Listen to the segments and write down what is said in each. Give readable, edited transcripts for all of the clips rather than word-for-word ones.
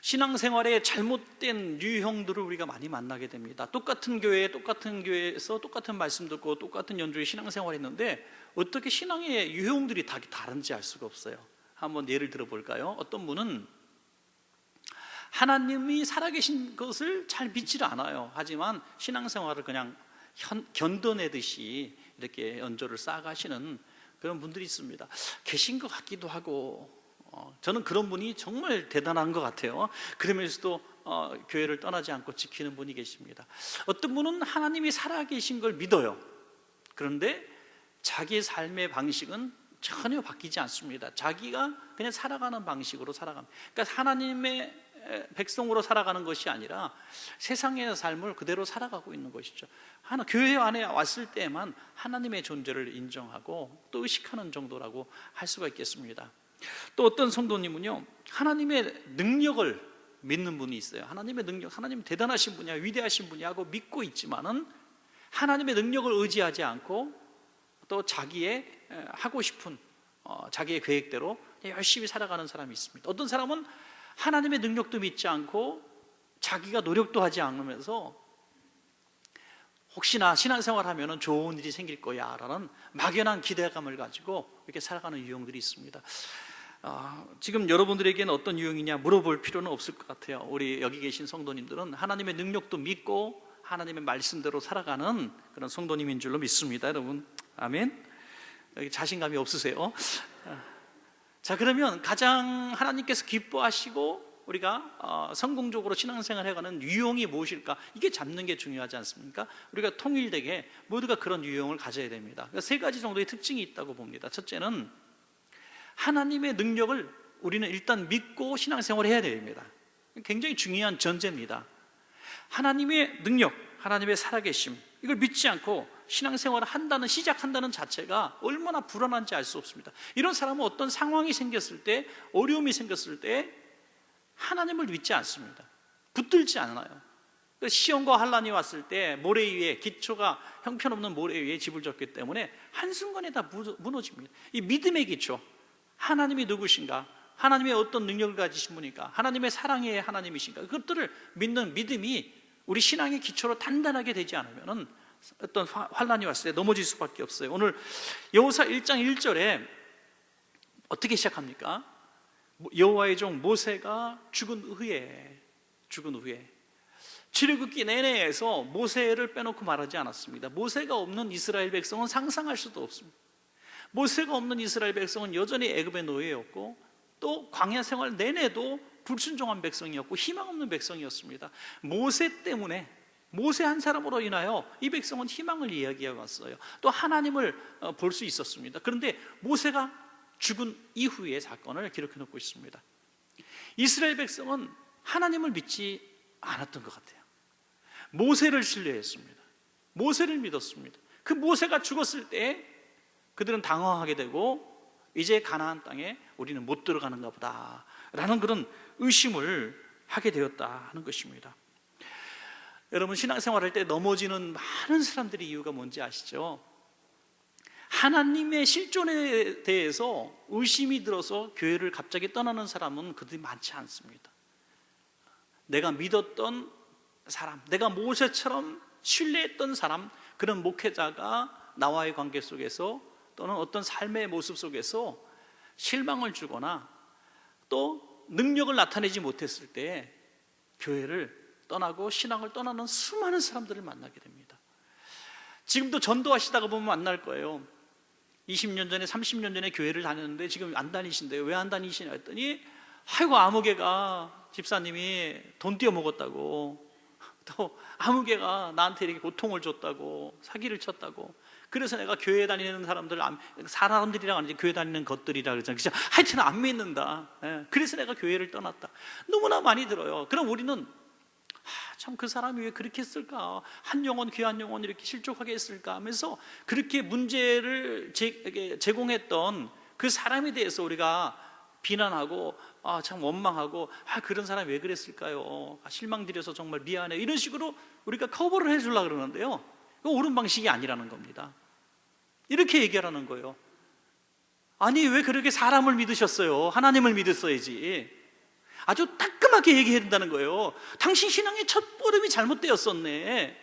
신앙생활에 잘못된 유형들을 우리가 많이 만나게 됩니다. 똑같은 교회에 똑같은 교회에서 똑같은 말씀 듣고 똑같은 연주의 신앙생활을 했는데 어떻게 신앙의 유형들이 다 다른지 알 수가 없어요. 한번 예를 들어볼까요? 어떤 분은 하나님이 살아계신 것을 잘 믿지를 않아요. 하지만 신앙생활을 그냥 견뎌내듯이 이렇게 연조를 쌓아가시는 그런 분들이 있습니다. 계신 것 같기도 하고, 저는 그런 분이 정말 대단한 것 같아요. 그러면서도 교회를 떠나지 않고 지키는 분이 계십니다. 어떤 분은 하나님이 살아계신 걸 믿어요. 그런데 자기의 삶의 방식은 전혀 바뀌지 않습니다. 자기가 그냥 살아가는 방식으로 살아갑니다. 그러니까 하나님의 백성으로 살아가는 것이 아니라 세상의 삶을 그대로 살아가고 있는 것이죠. 교회 안에 왔을 때만 하나님의 존재를 인정하고 또 의식하는 정도라고 할 수가 있겠습니다. 또 어떤 성도님은요, 하나님의 능력을 믿는 분이 있어요. 하나님의 능력, 하나님 대단하신 분이야, 위대하신 분이야 하고 믿고 있지만은 하나님의 능력을 의지하지 않고 또 자기의 하고 싶은 자기의 계획대로 열심히 살아가는 사람이 있습니다. 어떤 사람은 하나님의 능력도 믿지 않고 자기가 노력도 하지 않으면서 혹시나 신앙생활 하면 좋은 일이 생길 거야 라는 막연한 기대감을 가지고 이렇게 살아가는 유형들이 있습니다. 지금 여러분들에게는 어떤 유형이냐 물어볼 필요는 없을 것 같아요. 우리 여기 계신 성도님들은 하나님의 능력도 믿고 하나님의 말씀대로 살아가는 그런 성도님인 줄로 믿습니다. 여러분, 아멘. 여기 자신감이 없으세요? 자, 그러면 가장 하나님께서 기뻐하시고 우리가 성공적으로 신앙생활 해가는 유형이 무엇일까? 이게 잡는 게 중요하지 않습니까? 우리가 통일되게 모두가 그런 유형을 가져야 됩니다. 그러니까 세 가지 정도의 특징이 있다고 봅니다. 첫째는 하나님의 능력을 우리는 일단 믿고 신앙생활을 해야 됩니다. 굉장히 중요한 전제입니다. 하나님의 능력, 하나님의 살아계심, 이걸 믿지 않고 신앙생활을 시작한다는 자체가 얼마나 불안한지 알 수 없습니다. 이런 사람은 어떤 상황이 생겼을 때, 어려움이 생겼을 때 하나님을 믿지 않습니다. 붙들지 않아요. 시험과 환난이 왔을 때 모래 위에, 기초가 형편없는 모래 위에 집을 졌기 때문에 한순간에 다 무너집니다. 이 믿음의 기초, 하나님이 누구신가, 하나님의 어떤 능력을 가지신 분인가, 하나님의 사랑의 하나님이신가, 그것들을 믿는 믿음이 우리 신앙의 기초로 단단하게 되지 않으면 어떤 환난이 왔을 때 넘어질 수밖에 없어요. 오늘 여호수아 1장 1절에 어떻게 시작합니까? 여호와의 종 모세가 죽은 후에 출애굽기 내내에서 모세를 빼놓고 말하지 않았습니다. 모세가 없는 이스라엘 백성은 상상할 수도 없습니다. 모세가 없는 이스라엘 백성은 여전히 애굽의 노예였고 또 광야 생활 내내도 불순종한 백성이었고 희망 없는 백성이었습니다. 모세 때문에, 모세 한 사람으로 인하여 이 백성은 희망을 이야기해 왔어요. 또 하나님을 볼 수 있었습니다. 그런데 모세가 죽은 이후의 사건을 기록해 놓고 있습니다. 이스라엘 백성은 하나님을 믿지 않았던 것 같아요. 모세를 신뢰했습니다. 모세를 믿었습니다. 그 모세가 죽었을 때 그들은 당황하게 되고 이제 가나안 땅에 우리는 못 들어가는가 보다 라는 그런 의심을 하게 되었다 하는 것입니다. 여러분, 신앙생활할 때 넘어지는 많은 사람들의 이유가 뭔지 아시죠? 하나님의 실존에 대해서 의심이 들어서 교회를 갑자기 떠나는 사람은 그들이 많지 않습니다. 내가 믿었던 사람, 내가 모세처럼 신뢰했던 사람, 그런 목회자가 나와의 관계 속에서 또는 어떤 삶의 모습 속에서 실망을 주거나 또 능력을 나타내지 못했을 때 교회를 떠나고 신앙을 떠나는 수많은 사람들을 만나게 됩니다. 지금도 전도하시다가 보면 만날 거예요. 20년 전에 30년 전에 교회를 다녔는데 지금 안 다니신대요. 왜 안 다니시냐 했더니 아이고 아무개가 집사님이 돈 띄어먹었다고, 또 아무개가 나한테 이렇게 고통을 줬다고, 사기를 쳤다고, 그래서 내가 교회 다니는 사람들이랑 아니지 교회 다니는 것들이라 그러잖아요. 하여튼 안 믿는다. 그래서 내가 교회를 떠났다. 너무나 많이 들어요. 그럼 우리는 참 그 사람이 왜 그렇게 했을까, 한 영혼 귀한 영혼 이렇게 실족하게 했을까 하면서 그렇게 문제를 제공했던 그 사람에 대해서 우리가 비난하고 참 원망하고 그런 사람이 왜 그랬을까요, 실망드려서 정말 미안해, 이런 식으로 우리가 커버를 해주려고 그러는데요, 그거 옳은 방식이 아니라는 겁니다. 이렇게 얘기하라는 거예요. 아니 왜 그렇게 사람을 믿으셨어요? 하나님을 믿었어야지. 아주 따끔하게 얘기해야 된다는 거예요. 당신 신앙의 첫 보름이 잘못되었었네.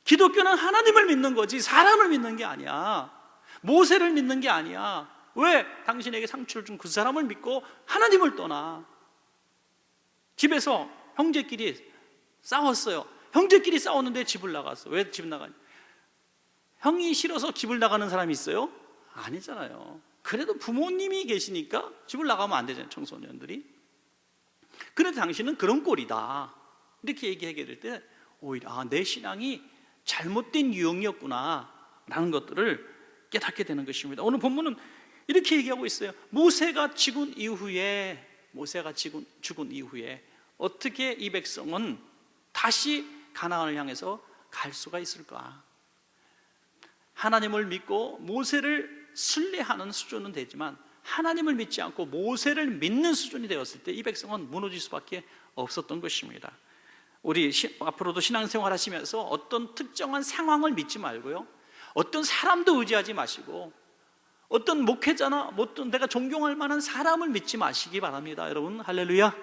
기독교는 하나님을 믿는 거지 사람을 믿는 게 아니야. 모세를 믿는 게 아니야. 왜? 당신에게 상처를 준 그 사람을 믿고 하나님을 떠나. 집에서 형제끼리 싸웠어요. 형제끼리 싸웠는데 집을 나갔어. 왜 집을 나가냐? 형이 싫어서 집을 나가는 사람이 있어요? 아니잖아요. 그래도 부모님이 계시니까 집을 나가면 안 되잖아요, 청소년들이. 그런데 당신은 그런 꼴이다, 이렇게 얘기하게 될 때 오히려 내 신앙이 잘못된 유형이었구나 라는 것들을 깨닫게 되는 것입니다. 오늘 본문은 이렇게 얘기하고 있어요. 모세가 죽은 이후에 어떻게 이 백성은 다시 가나안을 향해서 갈 수가 있을까? 하나님을 믿고 모세를 신뢰하는 수준은 되지만 하나님을 믿지 않고 모세를 믿는 수준이 되었을 때 이 백성은 무너질 수밖에 없었던 것입니다. 우리 앞으로도 신앙생활 하시면서 어떤 특정한 상황을 믿지 말고요, 어떤 사람도 의지하지 마시고 어떤 목회자나 어떤 내가 존경할 만한 사람을 믿지 마시기 바랍니다. 여러분, 할렐루야.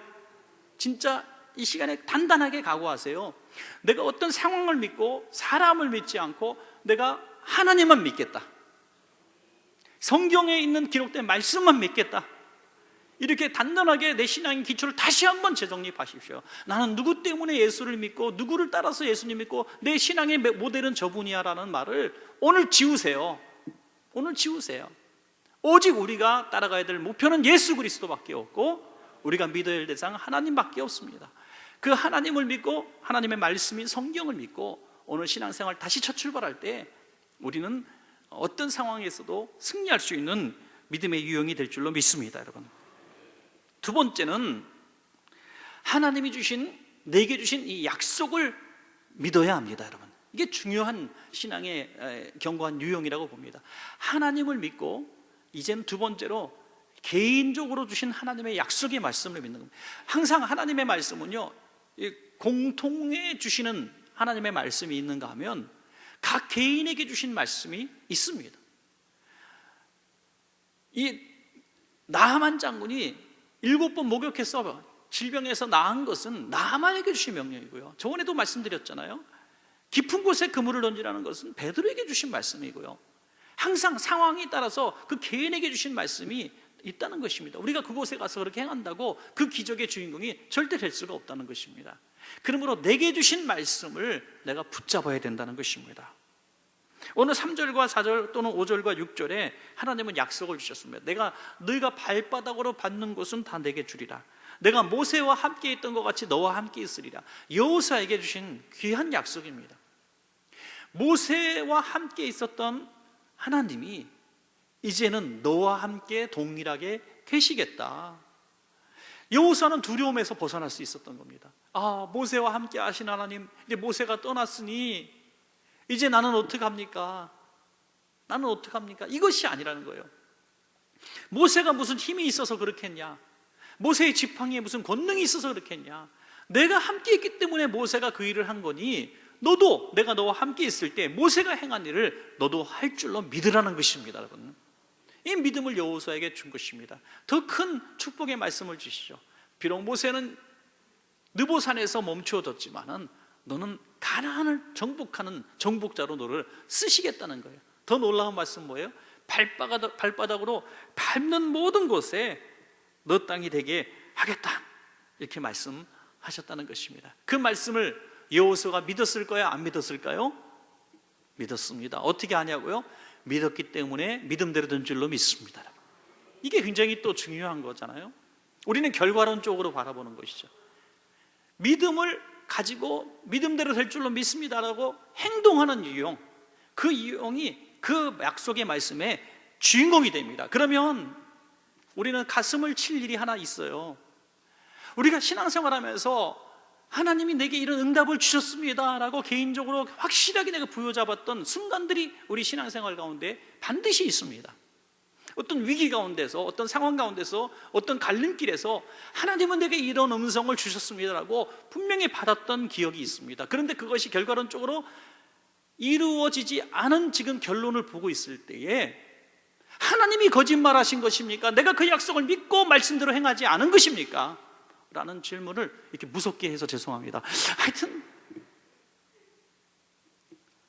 진짜 이 시간에 단단하게 각오하세요. 내가 어떤 상황을 믿고 사람을 믿지 않고 내가 하나님만 믿겠다, 성경에 있는 기록된 말씀만 믿겠다, 이렇게 단단하게 내 신앙의 기초를 다시 한번 재정립하십시오. 나는 누구 때문에 예수를 믿고 누구를 따라서 예수님 믿고 내 신앙의 모델은 저분이야 라는 말을 오늘 지우세요. 오늘 지우세요. 오직 우리가 따라가야 될 목표는 예수 그리스도밖에 없고 우리가 믿어야 할 대상 하나님밖에 없습니다. 그 하나님을 믿고 하나님의 말씀인 성경을 믿고 오늘 신앙생활 다시 첫 출발할 때 우리는 어떤 상황에서도 승리할 수 있는 믿음의 유형이 될 줄로 믿습니다. 여러분, 두 번째는 하나님이 내게 주신 이 약속을 믿어야 합니다. 여러분, 이게 중요한 신앙의 견고한 유형이라고 봅니다. 하나님을 믿고 이제는 두 번째로 개인적으로 주신 하나님의 약속의 말씀을 믿는 겁니다. 항상 하나님의 말씀은요, 공통해 주시는 하나님의 말씀이 있는가 하면 각 개인에게 주신 말씀이 있습니다. 이 나하만 장군이 7번 목욕해서 질병에서 나은 것은 나하만에게 주신 명령이고요, 저번에도 말씀드렸잖아요. 깊은 곳에 그물을 던지라는 것은 베드로에게 주신 말씀이고요, 항상 상황에 따라서 그 개인에게 주신 말씀이 있다는 것입니다. 우리가 그곳에 가서 그렇게 행한다고 그 기적의 주인공이 절대 될 수가 없다는 것입니다. 그러므로 내게 주신 말씀을 내가 붙잡아야 된다는 것입니다. 오늘 3절과 4절 또는 5절과 6절에 하나님은 약속을 주셨습니다. 내가 너희가 발바닥으로 밟는 곳은 다 내게 주리라. 내가 모세와 함께 있던 것 같이 너와 함께 있으리라. 여호수아에게 주신 귀한 약속입니다. 모세와 함께 있었던 하나님이 이제는 너와 함께 동일하게 계시겠다. 여호수아는 두려움에서 벗어날 수 있었던 겁니다. 모세와 함께 하신 하나님, 이제 모세가 떠났으니 이제 나는 어떡합니까? 나는 어떡합니까? 이것이 아니라는 거예요. 모세가 무슨 힘이 있어서 그렇겠냐? 모세의 지팡이에 무슨 권능이 있어서 그렇겠냐? 내가 함께 있기 때문에 모세가 그 일을 한 거니 너도 내가 너와 함께 있을 때 모세가 행한 일을 너도 할 줄로 믿으라는 것입니다. 여러분, 이 믿음을 여호수아에게 준 것입니다. 더 큰 축복의 말씀을 주시죠. 비록 모세는 느보산에서 멈추어졌지만은 너는 가나안을 정복하는 정복자로 너를 쓰시겠다는 거예요. 더 놀라운 말씀 뭐예요? 발바닥으로 밟는 모든 곳에 너 땅이 되게 하겠다, 이렇게 말씀하셨다는 것입니다. 그 말씀을 여호수아가 믿었을까요? 안 믿었을까요? 믿었습니다. 어떻게 하냐고요? 믿었기 때문에 믿음대로 된 줄로 믿습니다. 이게 굉장히 또 중요한 거잖아요. 우리는 결과론적으로 바라보는 것이죠. 믿음을 가지고 믿음대로 될 줄로 믿습니다라고 행동하는 유형, 그 유형이 그 약속의 말씀의 주인공이 됩니다. 그러면 우리는 가슴을 칠 일이 하나 있어요. 우리가 신앙생활하면서 하나님이 내게 이런 응답을 주셨습니다 라고 개인적으로 확실하게 내가 부여잡았던 순간들이 우리 신앙생활 가운데 반드시 있습니다. 어떤 위기 가운데서, 어떤 상황 가운데서, 어떤 갈림길에서 하나님은 내게 이런 음성을 주셨습니다라고 분명히 받았던 기억이 있습니다. 그런데 그것이 결과론적으로 이루어지지 않은 지금 결론을 보고 있을 때에 하나님이 거짓말하신 것입니까? 내가 그 약속을 믿고 말씀대로 행하지 않은 것입니까? 라는 질문을 이렇게 무섭게 해서 죄송합니다. 하여튼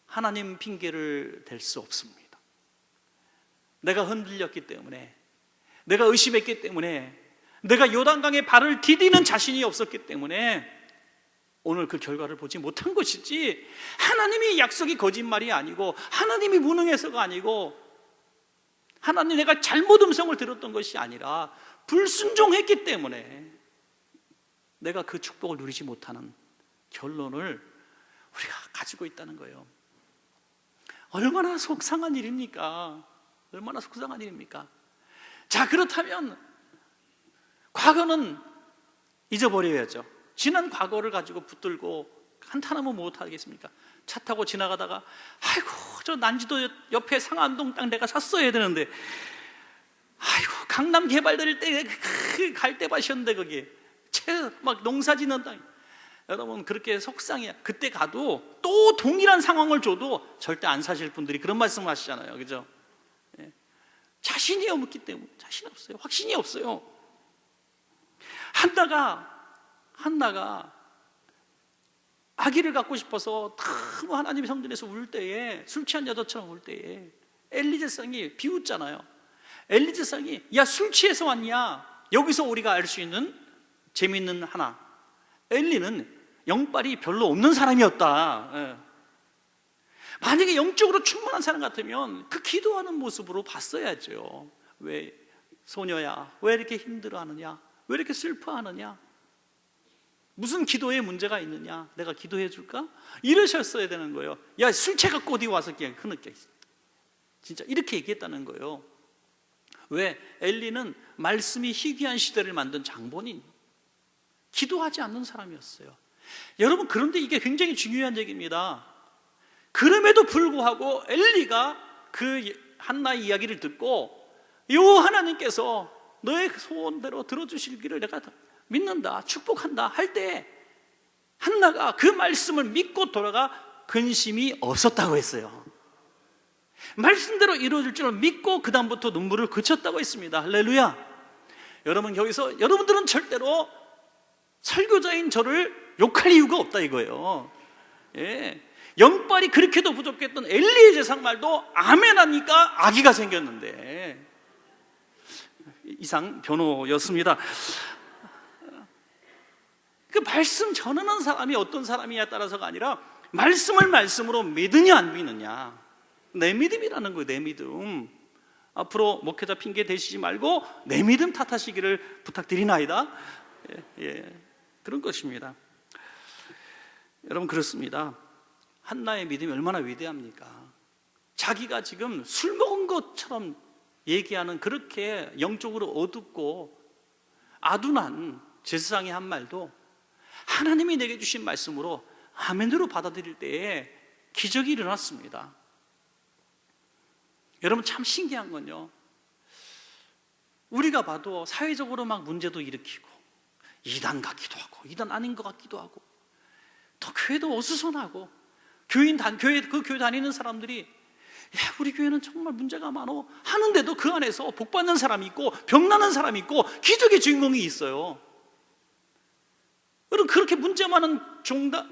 하나님 핑계를 댈 수 없습니다. 내가 흔들렸기 때문에, 내가 의심했기 때문에, 내가 요단강에 발을 디디는 자신이 없었기 때문에 오늘 그 결과를 보지 못한 것이지, 하나님이 약속이 거짓말이 아니고, 하나님이 무능해서가 아니고, 하나님 내가 잘못 음성을 들었던 것이 아니라 불순종했기 때문에 내가 그 축복을 누리지 못하는 결론을 우리가 가지고 있다는 거예요. 얼마나 속상한 일입니까? 얼마나 속상한 일입니까? 자, 그렇다면 과거는 잊어버려야죠. 지난 과거를 가지고 붙들고 한탄하면 못하겠습니까? 차 타고 지나가다가 아이고 저 난지도 옆에 상암동 땅 내가 샀어야 되는데, 아이고 강남 개발될 때 갈대밭이었는데 거기 채 막 농사짓는 땅. 여러분 그렇게 속상해요. 그때 가도 또 동일한 상황을 줘도 절대 안 사실 분들이 그런 말씀 하시잖아요, 그죠? 예. 자신이 없기 때문에, 자신 없어요. 확신이 없어요. 한나가 아기를 갖고 싶어서 너무 하나님의 성전에서 울 때에, 술 취한 여자처럼 울 때에 엘리제상이 비웃잖아요. 엘리제상이 야 술 취해서 왔냐? 여기서 우리가 알 수 있는 재미있는 하나, 엘리는 영빨이 별로 없는 사람이었다. 예. 만약에 영적으로 충만한 사람 같으면 그 기도하는 모습으로 봤어야죠. 왜 소녀야 왜 이렇게 힘들어하느냐, 왜 이렇게 슬퍼하느냐, 무슨 기도에 문제가 있느냐, 내가 기도해 줄까? 이러셨어야 되는 거예요. 야 술 취해갖고 어디 와서 그냥 흐느껴 있어. 진짜 이렇게 얘기했다는 거예요. 왜? 엘리는 말씀이 희귀한 시대를 만든 장본인, 기도하지 않는 사람이었어요. 여러분 그런데 이게 굉장히 중요한 얘기입니다. 그럼에도 불구하고 엘리가 그 한나의 이야기를 듣고 요 하나님께서 너의 소원대로 들어주시기를 내가 믿는다, 축복한다 할 때 한나가 그 말씀을 믿고 돌아가 근심이 없었다고 했어요. 말씀대로 이루어질 줄 믿고 그 다음부터 눈물을 그쳤다고 했습니다. 할렐루야. 여러분 여기서 여러분들은 절대로 설교자인 저를 욕할 이유가 없다 이거예요. 예. 영빨이 그렇게도 부족했던 엘리의 제상 말도 아멘 하니까 아기가 생겼는데, 이상 변호였습니다. 그 말씀 전하는 사람이 어떤 사람이냐에 따라서가 아니라 말씀을 말씀으로 믿느냐 안 믿느냐, 내 믿음이라는 거예요. 내 믿음. 앞으로 목회자 핑계 대시지 말고 내 믿음 탓하시기를 부탁드리나이다. 예, 그런 것입니다. 여러분 그렇습니다. 한나의 믿음이 얼마나 위대합니까? 자기가 지금 술 먹은 것처럼 얘기하는 그렇게 영적으로 어둡고 아둔한 제사장이 한 말도 하나님이 내게 주신 말씀으로 아멘으로 받아들일 때에 기적이 일어났습니다. 여러분 참 신기한 건요, 우리가 봐도 사회적으로 막 문제도 일으키고 이단 같기도 하고 이단 아닌 것 같기도 하고 또 교회도 어수선하고 교회 다니는 사람들이 야 우리 교회는 정말 문제가 많어 하는데도 그 안에서 복받는 사람이 있고 병나는 사람이 있고 기적의 주인공이 있어요. 여러분 그렇게 문제 많은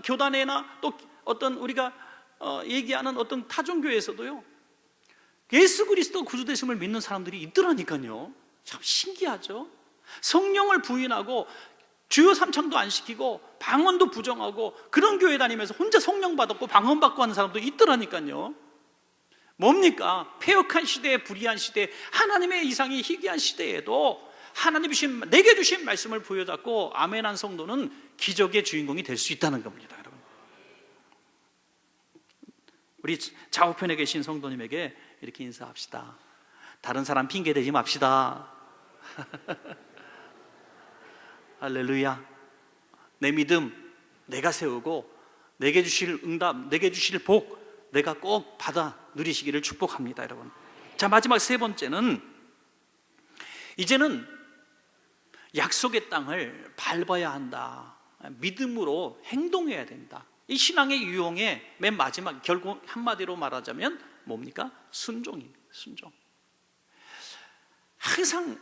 교단에나 또 어떤 우리가 얘기하는 어떤 타종교회에서도요 예수 그리스도 구주 되심을 믿는 사람들이 있더라니까요. 참 신기하죠. 성령을 부인하고 주요 삼창도 안 시키고 방언도 부정하고 그런 교회 다니면서 혼자 성령 받았고 방언 받고 하는 사람도 있더라니까요. 뭡니까? 패역한 시대에, 불의한 시대에, 하나님의 이상이 희귀한 시대에도 하나님이 내게 주신 말씀을 부여잡고 아멘한 성도는 기적의 주인공이 될 수 있다는 겁니다. 여러분, 우리 좌우편에 계신 성도님에게 이렇게 인사합시다. 다른 사람 핑계 대지 맙시다. 할렐루야. 내 믿음 내가 세우고 내게 주실 응답, 내게 주실 복 내가 꼭 받아 누리시기를 축복합니다. 여러분, 자 마지막 세 번째는 이제는 약속의 땅을 밟아야 한다. 믿음으로 행동해야 된다. 이 신앙의 유형의 맨 마지막, 결국 한마디로 말하자면 뭡니까? 순종입니다. 순종. 항상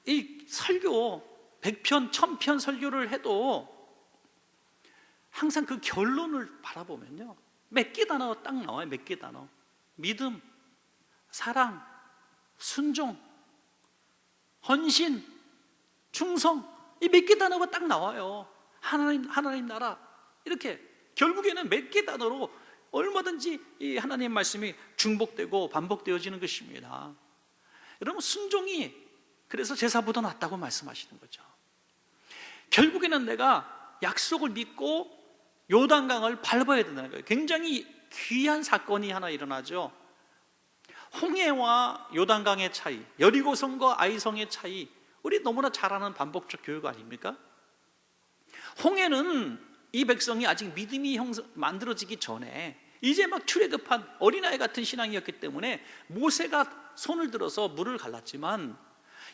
이 설교 100편, 1000편 설교를 해도 항상 그 결론을 바라보면요, 몇 개 단어가 딱 나와요. 몇 개 단어. 믿음, 사랑, 순종, 헌신, 충성, 이 몇 개 단어가 딱 나와요. 하나님 나라. 이렇게 결국에는 몇 개 단어로 얼마든지 이 하나님의 말씀이 중복되고 반복되어지는 것입니다. 여러분, 순종이 그래서 제사보다 낫다고 말씀하시는 거죠. 결국에는 내가 약속을 믿고 요단강을 밟아야 된다는 거예요. 굉장히 귀한 사건이 하나 일어나죠. 홍해와 요단강의 차이, 여리고성과 아이성의 차이, 우리 너무나 잘 아는 반복적 교육 아닙니까? 홍해는 이 백성이 아직 믿음이 만들어지기 전에 이제 막 출애굽한 어린아이 같은 신앙이었기 때문에 모세가 손을 들어서 물을 갈랐지만,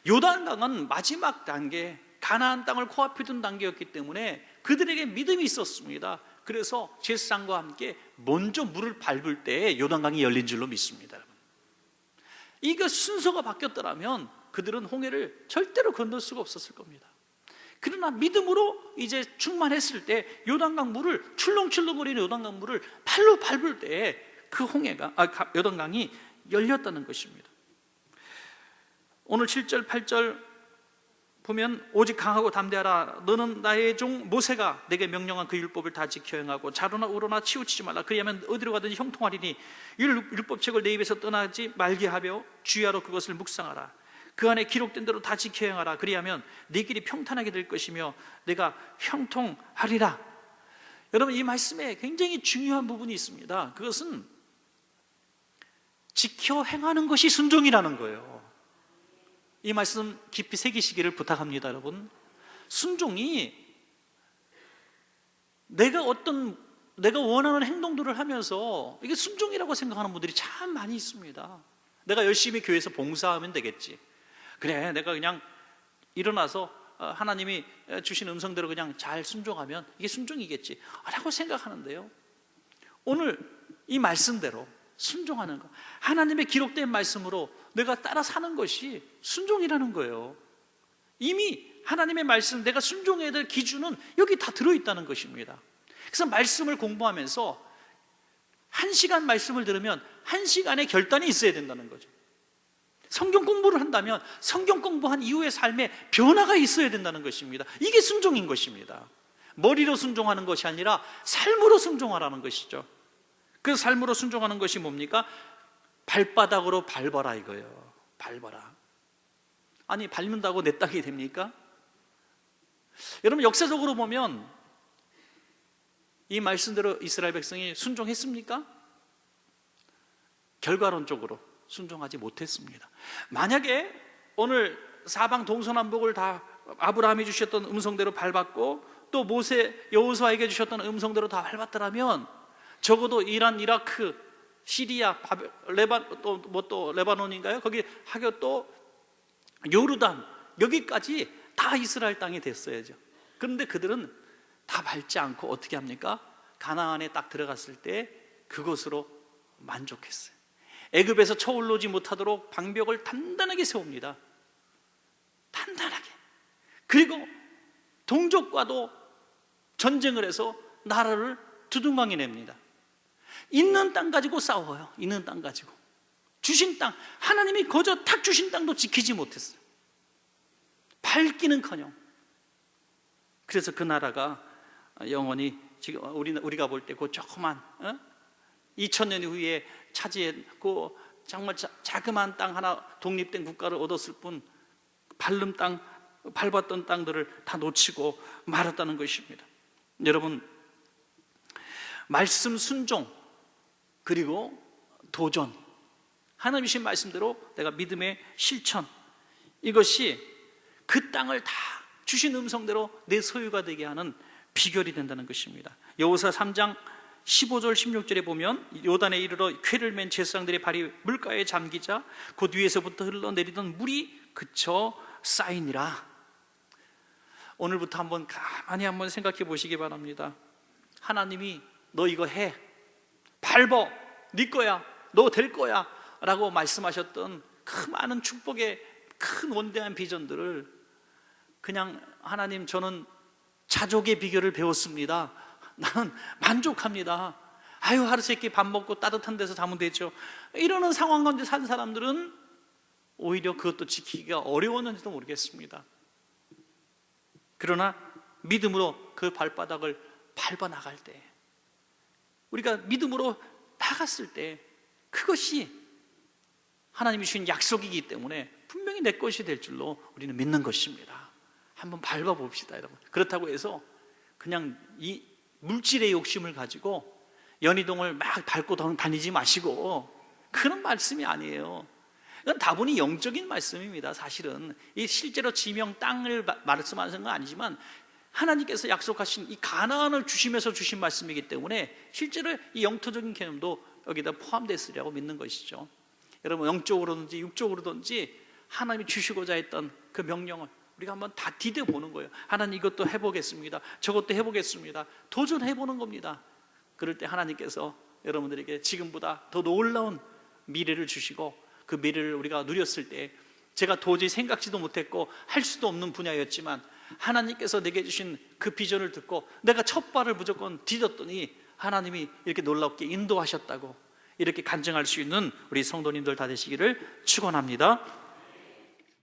요단강은 마지막 단계, 가나안 땅을 코앞에 둔 단계였기 때문에 그들에게 믿음이 있었습니다. 그래서 제사장과 함께 먼저 물을 밟을 때 요단강이 열린 줄로 믿습니다. 이거 순서가 바뀌었더라면 그들은 홍해를 절대로 건널 수가 없었을 겁니다. 그러나 믿음으로 이제 충만했을 때 요단강 물을, 출렁출렁거리는 요단강 물을 발로 밟을 때 그 요단강이 열렸다는 것입니다. 오늘 7절 8절 보면, 오직 강하고 담대하라. 너는 나의 종 모세가 내게 명령한 그 율법을 다 지켜 행하고 자로나 우로나 치우치지 말라. 그리하면 어디로 가든지 형통하리니 율법책을 내 입에서 떠나지 말게 하며 주야로 그것을 묵상하라. 그 안에 기록된 대로 다 지켜 행하라. 그리하면 네 길이 평탄하게 될 것이며 내가 형통하리라. 여러분, 이 말씀에 굉장히 중요한 부분이 있습니다. 그것은 지켜 행하는 것이 순종이라는 거예요. 이 말씀 깊이 새기시기를 부탁합니다. 여러분, 순종이 내가 원하는 행동들을 하면서 이게 순종이라고 생각하는 분들이 참 많이 있습니다. 내가 열심히 교회에서 봉사하면 되겠지, 그래 내가 그냥 일어나서 하나님이 주신 음성대로 그냥 잘 순종하면 이게 순종이겠지 라고 생각하는데요, 오늘 이 말씀대로 순종하는 것, 하나님의 기록된 말씀으로 내가 따라 사는 것이 순종이라는 거예요. 이미 하나님의 말씀, 내가 순종해야 될 기준은 여기 다 들어있다는 것입니다. 그래서 말씀을 공부하면서 1시간 말씀을 들으면 1시간의 결단이 있어야 된다는 거죠. 성경 공부를 한다면 성경 공부한 이후의 삶에 변화가 있어야 된다는 것입니다. 이게 순종인 것입니다. 머리로 순종하는 것이 아니라 삶으로 순종하라는 것이죠. 그 삶으로 순종하는 것이 뭡니까? 발바닥으로 밟아라 이거예요. 밟아라. 아니, 밟는다고 내 땅이 됩니까? 여러분, 역사적으로 보면 이 말씀대로 이스라엘 백성이 순종했습니까? 결과론적으로 순종하지 못했습니다. 만약에 오늘 사방 동서남북을 다 아브라함이 주셨던 음성대로 밟았고 또 모세, 여호수아에게 주셨던 음성대로 다 밟았더라면 적어도 이란, 이라크, 시리아, 또 레바논인가요? 거기 하여 또 요르단, 여기까지 다 이스라엘 땅이 됐어야죠. 그런데 그들은 다 밟지 않고 어떻게 합니까? 가나안에 딱 들어갔을 때 그것으로 만족했어요. 애굽에서 쳐올라오지 못하도록 방벽을 단단하게 세웁니다. 단단하게. 그리고 동족과도 전쟁을 해서 나라를 두둥강에 냅니다. 있는 땅 가지고 싸워요. 있는 땅 가지고. 주신 땅, 하나님이 거저 탁 주신 땅도 지키지 못했어요. 밟기는커녕. 그래서 그 나라가 영원히 지금 우리가 볼 때 그 조그만 2000년 후에 차지했고 정말 자그마한 땅 하나, 독립된 국가를 얻었을 뿐 밟았던 땅들을 다 놓치고 말았다는 것입니다. 여러분, 말씀 순종 그리고 도전, 하나님 주신 말씀대로 내가 믿음의 실천, 이것이 그 땅을 다 주신 음성대로 내 소유가 되게 하는 비결이 된다는 것입니다. 여호수아 3장 15절 16절에 보면 요단에 이르러 쾌를 맨 제사장들의 발이 물가에 잠기자 곧 위에서부터 흘러내리던 물이 그쳐 쌓이니라. 오늘부터 가만히 한번 생각해 보시기 바랍니다. 하나님이 너 이거 해, 밟어, 네 거야, 너 될 거야 라고 말씀하셨던 그 많은 축복의 큰 원대한 비전들을 그냥 하나님 저는 자족의 비결을 배웠습니다. 나는 만족합니다. 아유 하루 세끼 밥 먹고 따뜻한 데서 자면 되죠. 이러는 상황 가운데 산 사람들은 오히려 그것도 지키기가 어려웠는지도 모르겠습니다. 그러나 믿음으로 그 발바닥을 밟아 나갈 때, 우리가 믿음으로 나갔을 때 그것이 하나님이 주신 약속이기 때문에 분명히 내 것이 될 줄로 우리는 믿는 것입니다. 한번 밟아 봅시다, 여러분. 그렇다고 해서 그냥 이 물질의 욕심을 가지고 연희동을 막 밟고 다니지 마시고, 그런 말씀이 아니에요. 이건 다분히 영적인 말씀입니다. 사실은 이 실제로 지명 땅을 말씀하는 건 아니지만 하나님께서 약속하신 이 가나안을 주시면서 주신 말씀이기 때문에 실제로 이 영토적인 개념도 여기다 포함됐으리라고 믿는 것이죠. 여러분, 영적으로든지 육적으로든지 하나님이 주시고자 했던 그 명령을 우리가 한번 다 디뎌보는 거예요. 하나님 이것도 해보겠습니다, 저것도 해보겠습니다, 도전해보는 겁니다. 그럴 때 하나님께서 여러분들에게 지금보다 더 놀라운 미래를 주시고, 그 미래를 우리가 누렸을 때 제가 도저히 생각지도 못했고 할 수도 없는 분야였지만 하나님께서 내게 주신 그 비전을 듣고 내가 첫 발을 무조건 디뎠더니 하나님이 이렇게 놀랍게 인도하셨다고, 이렇게 간증할 수 있는 우리 성도님들 다 되시기를 축원합니다.